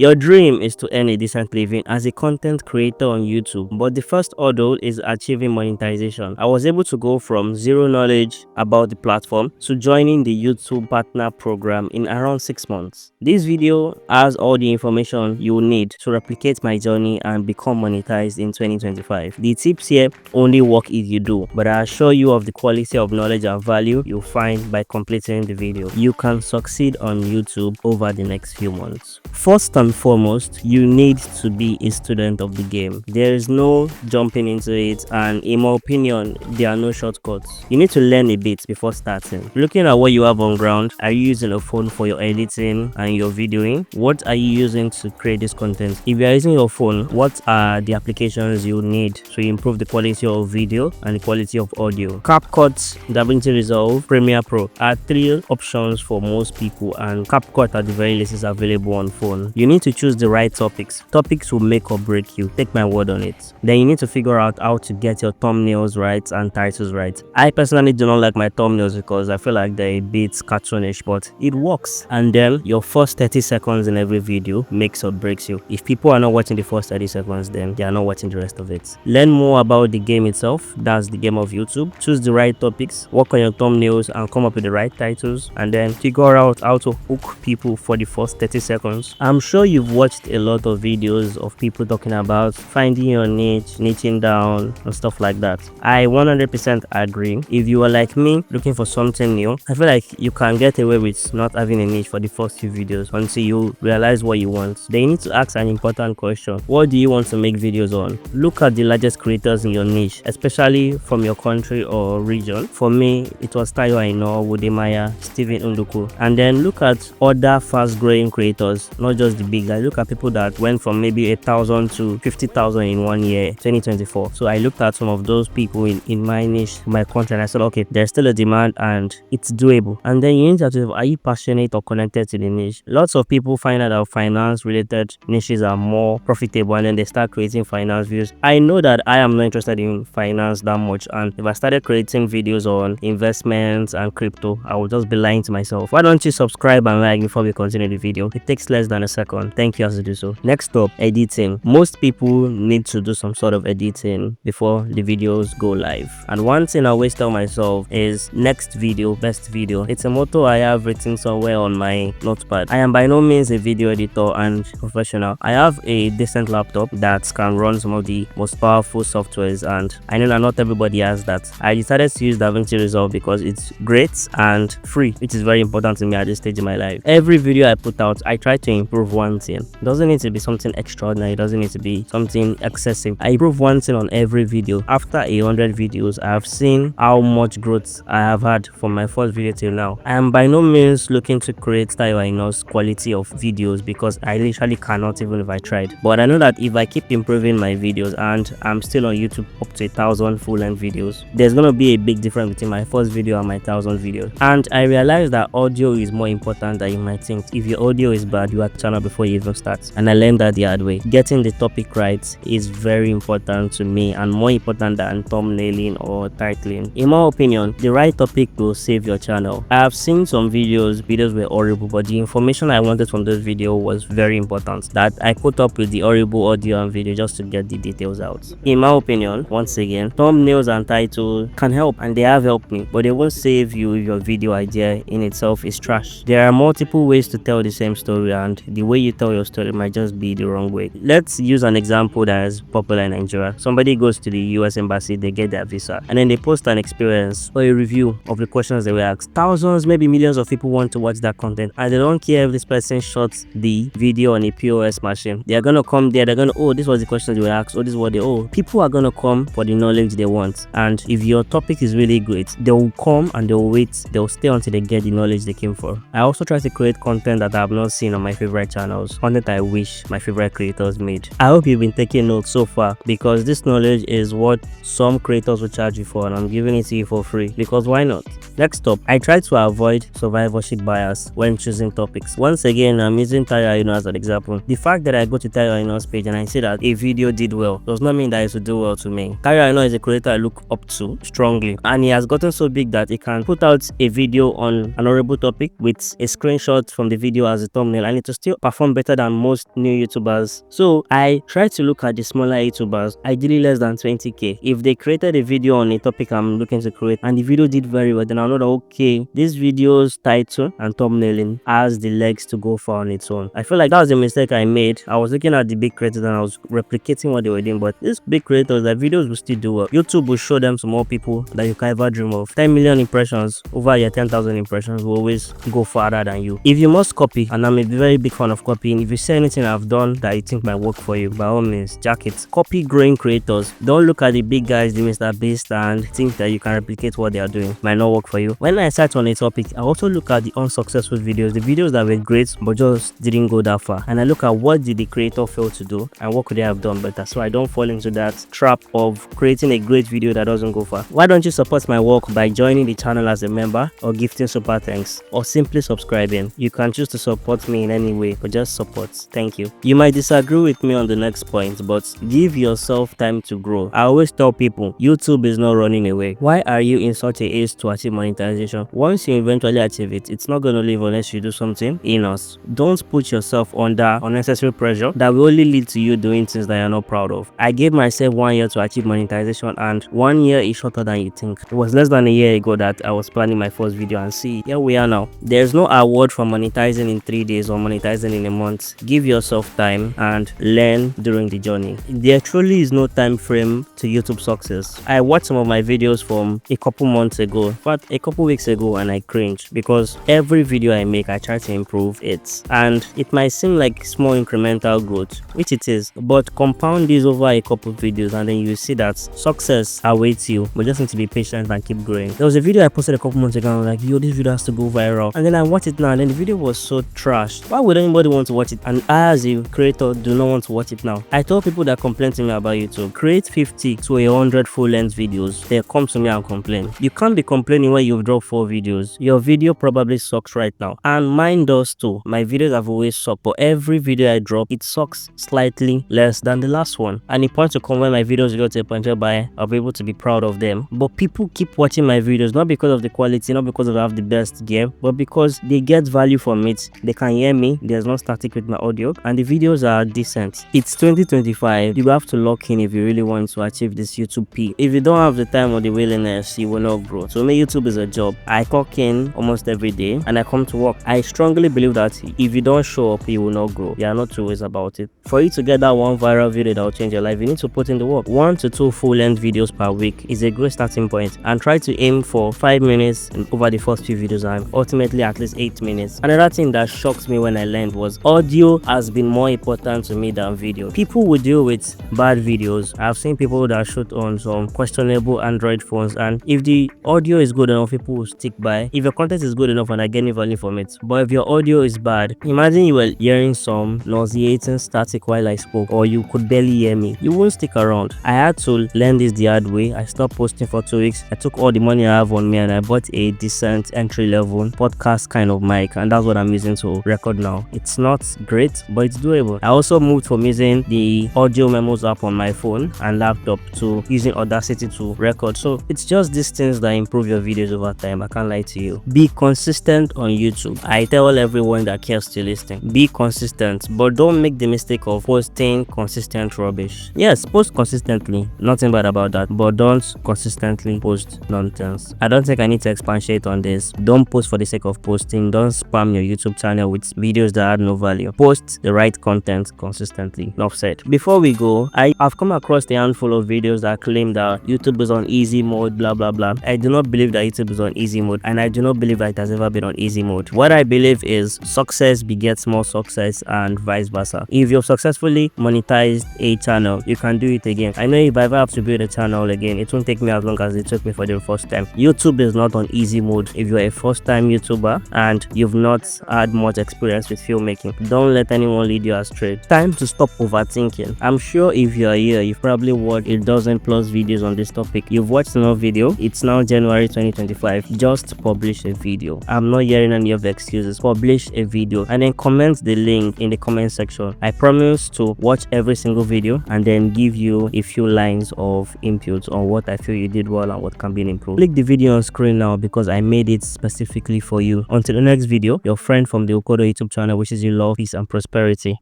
Your dream is to earn a decent living as a content creator on YouTube, but the first hurdle is achieving monetization. I was able to go from zero knowledge about the platform to joining the YouTube partner program in around 6 months. This video has all the information you will need to replicate my journey and become monetized in 2025. The tips here only work if you do, but I assure you of the quality of knowledge and value you'll find by completing the video. You can succeed on YouTube over the next few months. First and foremost, you need to be a student of the game. There is no jumping into it, and in my opinion, there are no shortcuts. You need to learn a bit before starting. Looking at what you have on ground, are you using a phone for your editing and your videoing? What are you using to create this content? If you are using your phone, what are the applications you need to improve the quality of video and the quality of audio? CapCut, DaVinci Resolve, Premiere Pro are 3 options for most people, and CapCut at the very least is available on phone. You need to choose the right topics. Topics will make or break you, take my word on it. Then you need to figure out how to get your thumbnails right and titles right. I personally do not like my thumbnails because I feel like they're a bit cartoonish, but it works. And then your first 30 seconds in every video makes or breaks you. If people are not watching the first 30 seconds, then they are not watching the rest of it. Learn more about the game itself, that's the game of YouTube. Choose the right topics, work on your thumbnails and come up with the right titles, and then figure out how to hook people for the first 30 seconds. I'm sure you've watched a lot of videos of people talking about finding your niche, niching down and stuff like that. I 100% agree. If you are like me looking for something new, I feel like you can get away with not having a niche for the first few videos until you realize what you want. Then you need to ask an important question. What do you want to make videos on? Look at the largest creators in your niche, especially from your country or region. For me, it was Tayo Aino, Wodemaya, Steven Unduku. And then look at other fast growing creators, not just the big guys. Look at people that went from maybe 1,000 to 50,000 in 1 year, 2024. So I looked at some of those people in my niche, my country, and I said, okay, there's still a demand and it's doable. And then you need to, are you passionate or connected to the niche? Lots of people find out that finance related niches are more profitable, and then they start creating finance videos. I know that I am not interested in finance that much, and if I started creating videos on investments and crypto, I would just be lying to myself. Why don't you subscribe and like before we continue the video? It takes less than a second. Thank you as you do so. Next up, editing. Most people need to do some sort of editing before the videos go live, and one thing I always tell myself is next video, best video. It's a motto I have written somewhere on my notepad. I am by no means a video editor and professional. I have a decent laptop that can run some of the most powerful softwares, and I know that not everybody has that. I decided to use DaVinci Resolve because it's great and free, which is very important to me at this stage in my life. Every video I put out, I try to improve one thing. It doesn't need to be something extraordinary, it doesn't need to be something excessive. I improve one thing on every video. After 100 videos, I have seen how much growth I have had from my first video till now. I am by no means looking to create Tayo Aino's quality of videos because I literally cannot, even if I tried. But I know that if I keep improving my videos and I'm still on YouTube up to 1,000 full-length videos, there's gonna be a big difference between my first video and my 1,000 videos. And I realized that audio is more important than you might think. If your audio is bad, you have to channel before you even start. And I learned that the hard way. Getting the topic right is very important to me, and more important than thumbnailing or titling. In my opinion, the right topic will save your channel. I have seen some videos were horrible, but the information I wanted from this video was very important, that I put up with the horrible audio and video just to get the details out. In my opinion, once again, thumbnails and titles can help, and they have helped me, but they won't save you if your video idea in itself is trash. There are multiple ways to tell the same story, and the way you tell your story might just be the wrong way. Let's use an example that is popular in Nigeria. Somebody goes to the US embassy, they get their visa, and then they post an experience or a review of the questions they were asked. Thousands, maybe millions of people want to watch that content, and they don't care if this person shot the video on a POS machine. They are gonna come there, they're gonna, oh, this was the questions they were asked, oh, this is what they, oh, people are gonna come for the knowledge they want. And if your topic is really great, they will come and they will wait, they will stay until they get the knowledge they came for. I also try to create content that I have not seen on my favorite channels, content I wish my favorite creators made. I hope you've been taking notes so far, because this knowledge is what some creators will charge you for, and I'm giving it to you for free because why not? Next up, I try to avoid survivorship bias when choosing topics. Once again, I'm using Tayo Aino as an example. The fact that I go to Tayo Aino's page and I see that a video did well does not mean that it will do well to me. Tayo Aino is a creator I look up to strongly, and he has gotten so big that he can put out a video on an horrible topic with a screenshot from the video as a thumbnail, and it will still perform done better than most new YouTubers. So I try to look at the smaller YouTubers, ideally less than 20k. If they created a video on a topic I'm looking to create and the video did very well, then I'll know that okay, this video's title and thumbnailing has the legs to go far on its own. I feel like that was the mistake I made. I was looking at the big creators and I was replicating what they were doing, but these big creators, their videos will still do well. YouTube will show them to more people that you can ever dream of. 10 million impressions over your 10,000 impressions will always go farther than you. If you must copy, and I'm a very big fan of copying, if you see anything I've done that you think might work for you, by all means, jack it. Copy growing creators. Don't look at the big guys, the Mr. Beast, and think that you can replicate what they are doing. Might not work for you. When I start on a topic, I also look at the unsuccessful videos, the videos that were great but just didn't go that far, and I look at what did the creator fail to do and what could they have done better, so I don't fall into that trap of creating a great video that doesn't go far. Why don't you support my work by joining the channel as a member, or gifting super thanks, or simply subscribing? You can choose to support me in any way, but just support. Thank you. You might disagree with me on the next point, but give yourself time to grow. I always tell people, YouTube is not running away. Why are you in such a haste to achieve monetization? Once you eventually achieve it, it's not going to leave unless you do something enough. Don't put yourself under unnecessary pressure that will only lead to you doing things that you're not proud of. I gave myself 1 year to achieve monetization, and 1 year is shorter than you think. It was less than a year ago that I was planning my first video, and see, here we are now. There's no award for monetizing in 3 days or monetizing in a month. Give yourself time and learn during the journey. There truly is no time frame to YouTube success. I watched some of my videos from a couple months ago, in fact a couple weeks ago, and I cringed because every video I make I try to improve it, and it might seem like small incremental growth, which it is, but compound this over a couple videos and then you see that success awaits you, but just need to be patient and keep growing. There was a video I posted a couple months ago and I was like, yo, this video has to go viral, and then I watched it now and then the video was so trash. Why would anybody want to watch it? And I, as a creator, do not want to watch it now. I told people that complain to me about YouTube, create 50 to 100 full-length videos, they come to me and complain. You can't be complaining when you've dropped 4 videos. Your video probably sucks right now, and mine does too. My videos have always sucked, but every video I drop, it sucks slightly less than the last one, and it points to come when my videos go to a point whereby I'll be able to be proud of them. But people keep watching my videos not because of the quality, not because I have the best gear, but because they get value from it. They can hear me, there's no static with my audio, and the videos are decent. It's 2025. You have to lock in if you really want to achieve this YouTube peak. If you don't have the time or the willingness, you will not grow. So me, YouTube is a job. I clock in almost every day and I come to work. I strongly believe that if you don't show up, you will not grow. You are not two ways about it. For you to get that one viral video that will change your life, you need to put in the work. 1 to 2 full-length videos per week is a great starting point, and try to aim for 5 minutes over the first few videos and ultimately at least 8 minutes. Another thing that shocked me when I learned was audio has been more important to me than video. People will deal with bad videos. I've seen people that shoot on some questionable Android phones, and if the audio is good enough, people will stick by. If your content is good enough and I get any value from it, but if your audio is bad, imagine you were hearing some nauseating static while I spoke, or you could barely hear me, you won't stick around. I had to learn this the hard way. I stopped posting for 2 weeks. I took all the money I have on me and I bought a decent entry-level podcast kind of mic, and that's what I'm using to record now. It's not great, but it's doable. I also moved from using the audio memos app on my phone and laptop to using Audacity to record. So it's just these things that improve your videos over time. I can't lie to you. Be consistent on YouTube. I tell everyone that cares to listen, be consistent, but don't make the mistake of posting consistent rubbish. Yes, post consistently, nothing bad about that, but don't consistently post nonsense. I don't think I need to expatiate on this. Don't post for the sake of posting. Don't spam your YouTube channel with videos that add no value. Post the right content consistently. Enough said. Before we go, I've come across a handful of videos that claim that YouTube is on easy mode, blah blah blah. I do not believe that YouTube is on easy mode, and I do not believe that it has ever been on easy mode. What I believe is success begets more success and vice versa. If you've successfully monetized a channel, you can do it again. I know if I ever have to build a channel again, it won't take me as long as it took me for the first time. YouTube is not on easy mode. If you're a first time YouTuber and you've not had much experience with filmmaking, don't let anyone lead you astray. Time to stop overthinking. I'm sure if you're here, you've probably watched a dozen plus videos on this topic. You've watched enough video. It's now January 2025. Just publish a video. I'm not hearing any of the excuses. Publish a video and then comment the link in the comment section. I promise to watch every single video and then give you a few lines of input on what I feel you did well and what can be improved. Click the video on screen now because I made it specifically for you. Until the next video, your friend from the Okodo YouTube channel, which is love, peace, and prosperity.